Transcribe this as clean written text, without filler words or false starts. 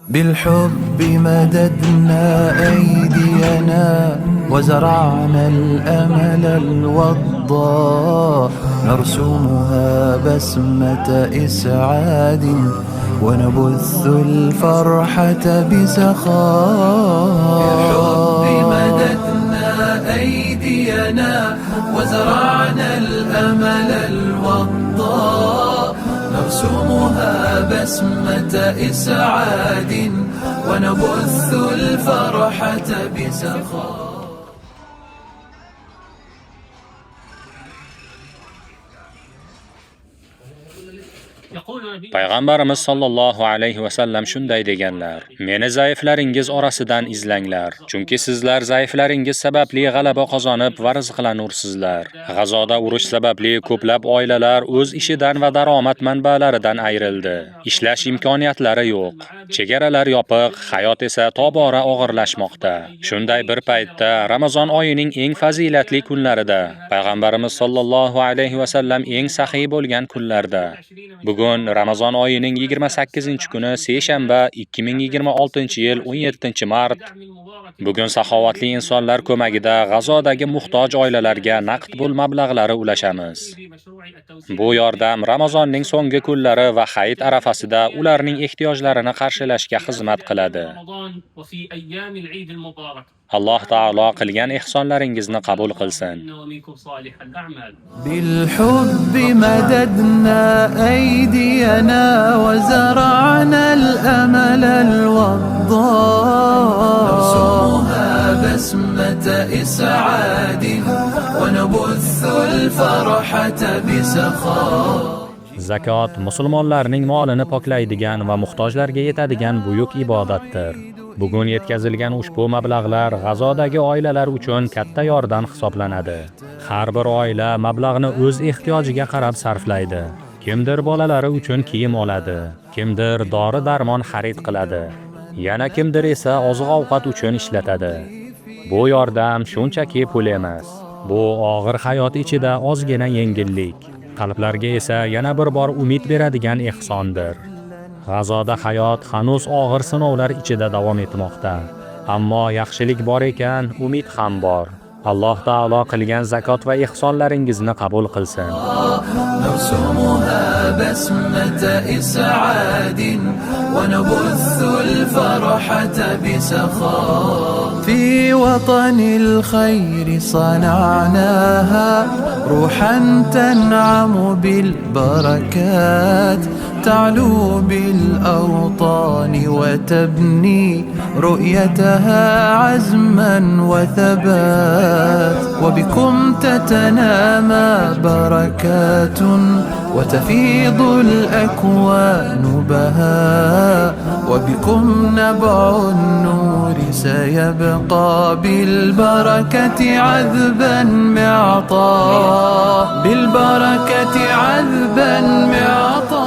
بالحب مددنا أيدينا وزرعنا الأمل الوضاء نرسمها بسمة إسعاد ونبث الفرحة بسخاء. بالحب مددنا أيدينا وزرعنا الأمل الوضاء نرسمها بسمة إسعاد ونبث الفرحة بسخاء. Payg'ambarimiz sollallohu alayhi va sallam shunday deganlar: "Meni zaiflaringiz orasidan izlanglar, chunki sizlar zaiflaringiz sababli g'alaba qozonib va rizqlanursizlar." G'azoda urush sababli ko'plab oilalar o'z ishidan va daromad manbalaridan ayrildi. Ishlash imkoniyatlari yo'q. Chegaralar yopiq, hayot esa tobora og'irlashmoqda. Shunday bir paytda Ramazon oyining eng fazilatli kunlarida, Payg'ambarimiz sollallohu alayhi va sallam eng saxiy bo'lgan kunlarda, bugun Ramazon oyining 28-kuni seshanba 2026-yil 17-mart. Bugun saxovatli insonlar ko'magida G'azodagi muhtoj oilalarga naqd pul mablag'lari ulashamiz. Bu yordam Ramazonning so'nggi kunlari va hayit arafasida ularning ehtiyojlarini qarshilashga xizmat qiladi. Alloh taolo qilgan ihsonlaringizni qabul qilsin. بالحب مددنا أيدينا وزرعنا الأمل الوضاء نرسمها بسمة إسعاد ونبث الفرحة بسخاء. Zakot musulmonlarning molini poklaydigan va muhtojlarga yetadigan buyuk ibodatdir. Bugun yetkazilgan ushbu mablag'lar G'azodagi oilalar uchun katta yordam hisoblanadi. Har bir oila mablag'ni o'z ehtiyojiga qarab sarflaydi. Kimdir bolalari uchun kiyim oladi, kimdir dori-darmon xarid qiladi, yana kimdir esa oziq-ovqat uchun ishlatadi. Bu yordam shunchaki pul emas. Bu og'ir hayot ichida ozgina yengillik, qalblarga esa yana bir bor umid beradigan ehsondir. G'azoda hayot hanuz og'ir sinovlar ichida davom etmoqda. Ammo yaxshilik bor ekan, umid ham bor. Alloh taolo qilgan zakot va ihsonlaringizni qabul qilsin. نرسمها بسمة إسعاد ونبث الفرحة بسخاء. في وطن الخير صنعناها روحا تنعم بالبركات تعلو بالأوطان وتبني رؤيتها عزما وثبات. وبكم تتنامى بركات وتفيض الأكوان بهاء. وبكم نبع النور سيبقى بالبركة عذبا معطاء. بالبركة عذبا معطاء.